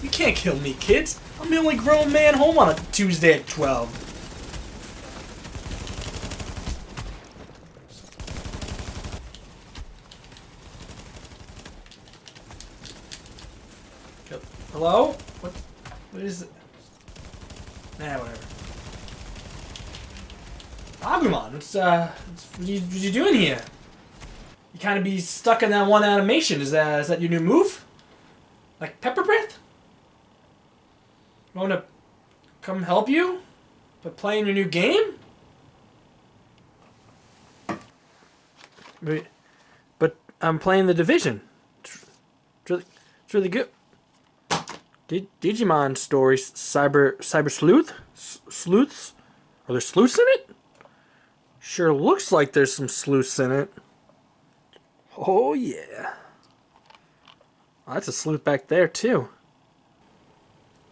You can't kill me, kids. I'm the only grown man home on a Tuesday at 12. Hello? What is it? Nah, whatever. Agumon, what you doing here? You kind of be stuck in that one animation. Is that your new move? Like Pepper Breath? I want to come help you? By playing your new game? Wait, but I'm playing the Division. It's really good. Digimon stories, Cyber Sleuth? Sleuths? Are there sleuths in it? Sure looks like there's some sleuths in it. Oh yeah. Oh, that's a sleuth back there too.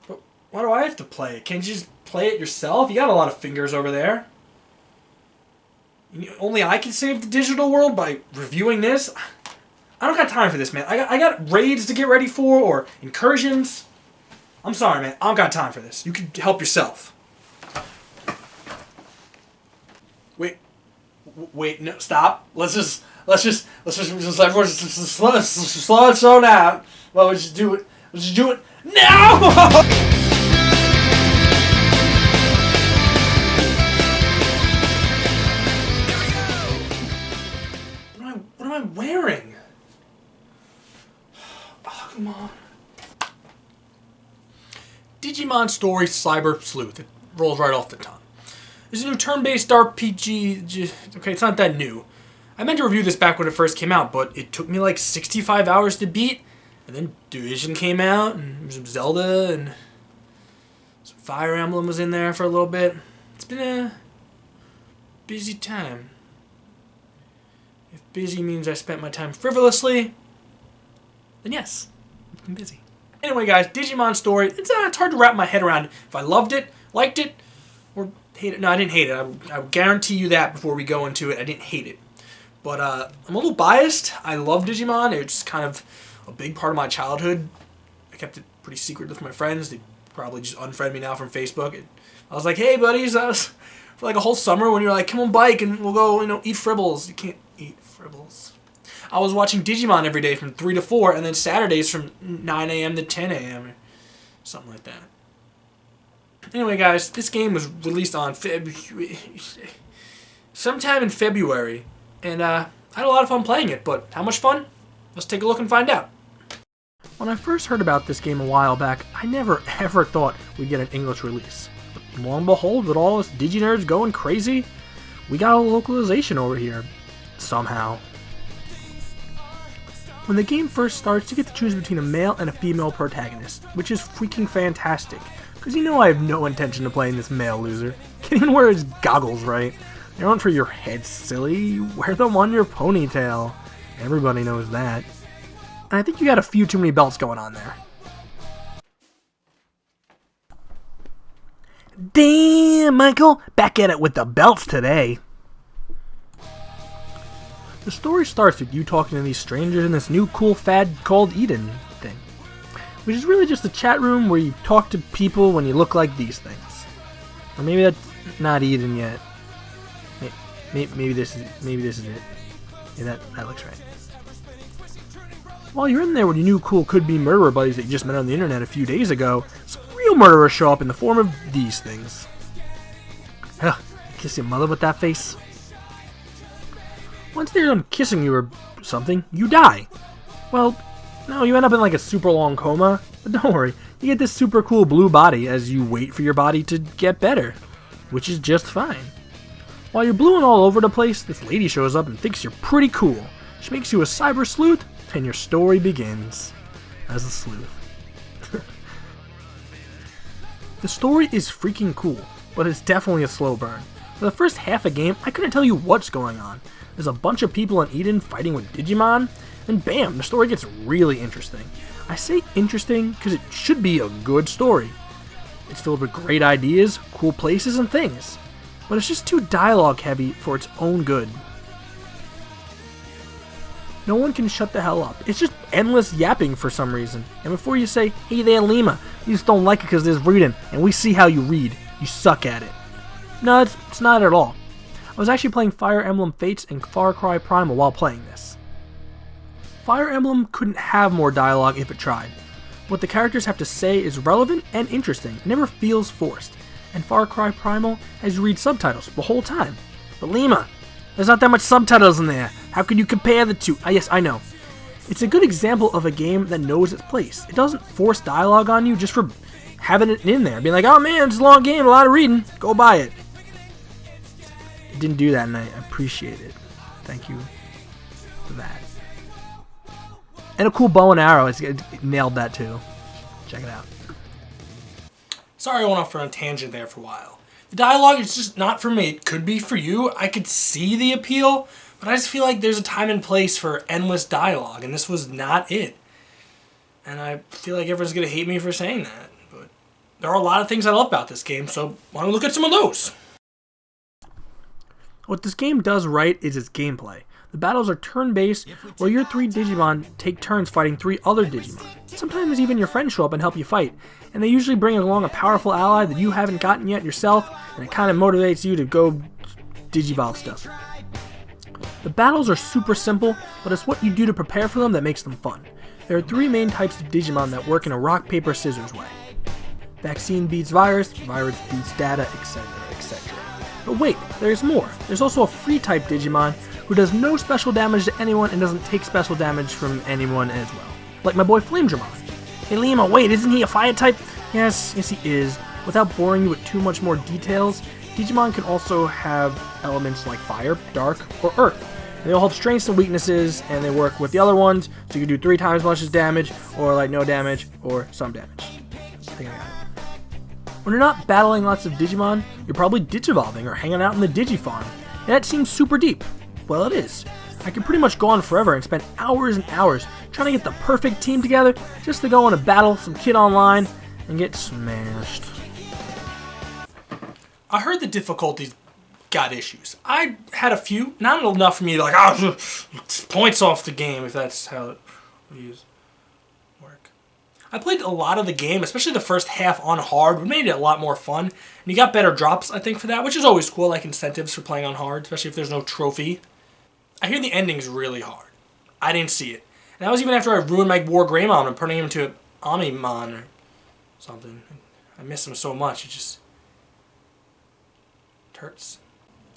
But why do I have to play it? Can't you just play it yourself? You got a lot of fingers over there. Only I can save the digital world by reviewing this? I don't got time for this, man. I got raids to get ready for, or incursions. I'm sorry, man. I don't got time for this. You can help yourself. Wait, no, stop. Let's just everyone slow down. Well, let's just do it. Let's just do it now. What am I wearing? Oh, come on. Digimon Story Cyber Sleuth. It rolls right off the tongue. It's a new turn-based RPG. Okay, it's not that new. I meant to review this back when it first came out, but it took me like 65 hours to beat. And then Division came out, and some Zelda, and some Fire Emblem was in there for a little bit. It's been a busy time. If busy means I spent my time frivolously, then yes, it's been busy. Anyway, guys, Digimon Story, it's hard to wrap my head around if I loved it, liked it, or hate it. No, I didn't hate it. I guarantee you that before we go into it. I didn't hate it. But I'm a little biased. I love Digimon. It's kind of a big part of my childhood. I kept it pretty secret with my friends. They probably just unfriend me now from Facebook. And I was like, hey, buddies, for like a whole summer when you're like, come on bike and we'll go, eat Fribbles. You can't eat Fribbles. I was watching Digimon every day from 3 to 4, and then Saturdays from 9 a.m. to 10 a.m. or something like that. Anyway, guys, this game was released on sometime in February, and I had a lot of fun playing it, but how much fun? Let's take a look and find out. When I first heard about this game a while back, I never ever thought we'd get an English release. But lo and behold, with all us Digi-nerds going crazy, we got a localization over here, somehow. When the game first starts, you get to choose between a male and a female protagonist, which is freaking fantastic. Because I have no intention of playing this male loser. Can't even wear his goggles right. They're on for your head, silly. Wear them on your ponytail. Everybody knows that. And I think you got a few too many belts going on there. Damn, Michael! Back at it with the belts today. The story starts with you talking to these strangers in this new cool fad called Eden thing. Which is really just a chat room where you talk to people when you look like these things. Or maybe that's not Eden yet. Maybe this is it. Yeah, that looks right. While you're in there with your new cool could-be murderer buddies that you just met on the internet a few days ago, some real murderers show up in the form of these things. Kiss your mother with that face? Once they're done kissing you or something, you die. Well, no, you end up in like a super long coma, but don't worry, you get this super cool blue body as you wait for your body to get better, which is just fine. While you're bluing all over the place, this lady shows up and thinks you're pretty cool. She makes you a cyber sleuth, and your story begins as a sleuth. The story is freaking cool, but it's definitely a slow burn. For the first half a game, I couldn't tell you what's going on. There's a bunch of people in Eden fighting with Digimon, and bam, the story gets really interesting. I say interesting because it should be a good story. It's filled with great ideas, cool places, and things. But it's just too dialogue heavy for its own good. No one can shut the hell up. It's just endless yapping for some reason. And before you say, hey there Lima, you just don't like it because there's reading, and we see how you read. You suck at it. No, it's not at all. I was actually playing Fire Emblem Fates and Far Cry Primal while playing this. Fire Emblem couldn't have more dialogue if it tried. What the characters have to say is relevant and interesting. It never feels forced. And Far Cry Primal has you read subtitles the whole time. But Lima, there's not that much subtitles in there. How can you compare the two? Yes, I know. It's a good example of a game that knows its place. It doesn't force dialogue on you just for having it in there. Being like, oh man, it's a long game, a lot of reading. Go buy it. It didn't do that, and I appreciate it. Thank you for that. And a cool bow and arrow. It nailed that too. Check it out. Sorry I went off on a tangent there for a while. The dialogue is just not for me. It could be for you. I could see the appeal, but I just feel like there's a time and place for endless dialogue, and this was not it. And I feel like everyone's going to hate me for saying that. But there are a lot of things I love about this game, so why don't we look at some of those? What this game does right is its gameplay. The battles are turn-based, where your 3 Digimon take turns fighting 3 other Digimon. Sometimes even your friends show up and help you fight, and they usually bring along a powerful ally that you haven't gotten yet yourself, and it kind of motivates you to go Digivolve stuff. The battles are super simple, but it's what you do to prepare for them that makes them fun. There are 3 main types of Digimon that work in a rock, paper, scissors way. Vaccine beats virus, virus beats data, etc., etc. But wait, there's more. There's also a free type Digimon who does no special damage to anyone and doesn't take special damage from anyone as well. Like my boy FlameDramon. Hey Lima, wait, isn't he a fire type? Yes he is. Without boring you with too much more details, Digimon can also have elements like fire, dark, or earth. And they all have strengths and weaknesses, and they work with the other ones, so you can do 3 times as much as damage, or like no damage, or some damage. I think I got it. When you're not battling lots of Digimon, you're probably Digivolving or hanging out in the Digifarm. And that seems super deep. Well, it is. I could pretty much go on forever and spend hours and hours trying to get the perfect team together just to go on a battle some kid online and get smashed. I heard the difficulties got issues. I had a few, not enough for me to like, points off the game if that's how it would work. I played a lot of the game, especially the first half on hard, which made it a lot more fun. And you got better drops, I think, for that, which is always cool, like incentives for playing on hard, especially if there's no trophy. I hear the ending's really hard. I didn't see it. And that was even after I ruined my War Greymon and turning him into Amimon or something. I miss him so much, it just hurts.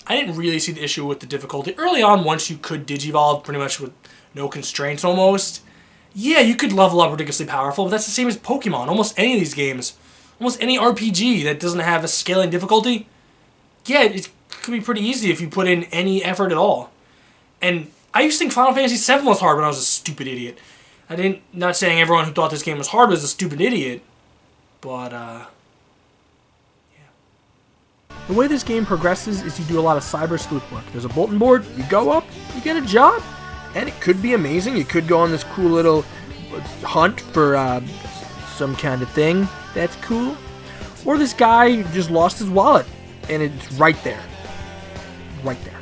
I didn't really see the issue with the difficulty. Early on, once you could Digivolve pretty much with no constraints almost, yeah, you could level up ridiculously powerful, but that's the same as Pokemon. Almost any of these games, almost any RPG that doesn't have a scaling difficulty, yeah, it could be pretty easy if you put in any effort at all. And I used to think Final Fantasy VII was hard when I was a stupid idiot. Not saying everyone who thought this game was hard was a stupid idiot, but, yeah. The way this game progresses is you do a lot of cyber sleuth work. There's a bulletin board, you go up, you get a job, and it could be amazing. You could go on this cool little hunt for some kind of thing that's cool. Or this guy just lost his wallet, and it's right there. Right there.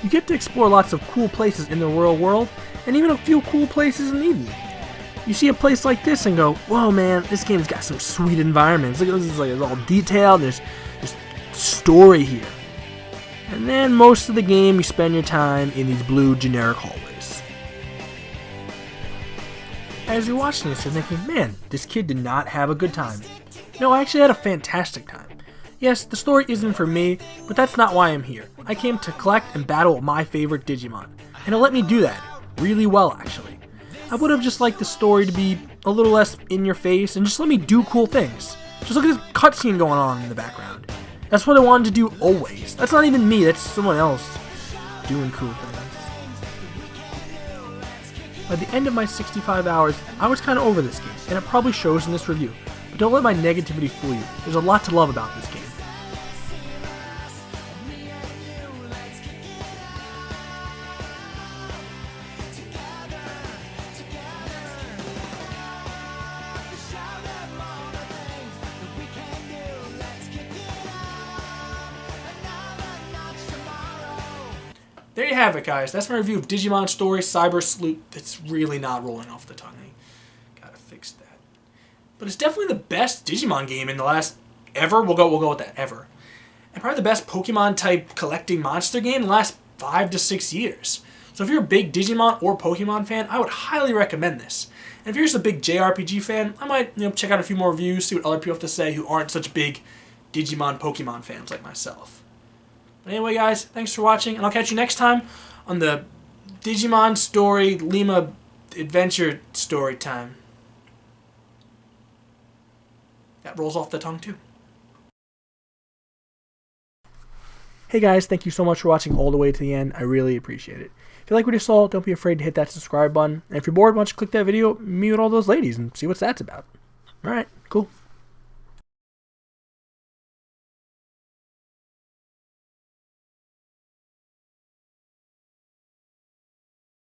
You get to explore lots of cool places in the real world, and even a few cool places in Eden. You see a place like this and go, whoa man, this game's got some sweet environments. Look at this, it's all detailed, there's story here. And then most of the game you spend your time in these blue generic hallways. As you're watching this, you're thinking, man, this kid did not have a good time. No, I actually had a fantastic time. Yes, the story isn't for me, but that's not why I'm here. I came to collect and battle my favorite Digimon, and it let me do that really well, actually. I would have just liked the story to be a little less in your face and just let me do cool things. Just look at this cutscene going on in the background. That's what I wanted to do always. That's not even me, that's someone else doing cool things. By the end of my 65 hours, I was kind of over this game, and it probably shows in this review. But don't let my negativity fool you. There's a lot to love about this game. there you have it, guys. That's my review of Digimon Story Cyber Sleuth. It's really not rolling off the tongue. I gotta fix that. But it's definitely the best Digimon game in the last ever. We'll go with that, ever. And probably the best Pokemon-type collecting monster game in the last 5 to 6 years. So if you're a big Digimon or Pokemon fan, I would highly recommend this. And if you're just a big JRPG fan, I might check out a few more reviews, see what other people have to say who aren't such big Digimon Pokemon fans like myself. But anyway, guys, thanks for watching, and I'll catch you next time on the Digimon Story Lima Adventure Story Time. That rolls off the tongue, too. Hey guys, thank you so much for watching all the way to the end. I really appreciate it. If you like what you saw, don't be afraid to hit that subscribe button. And if you're bored, why don't you click that video, meet with all those ladies, and see what that's about. Alright, cool.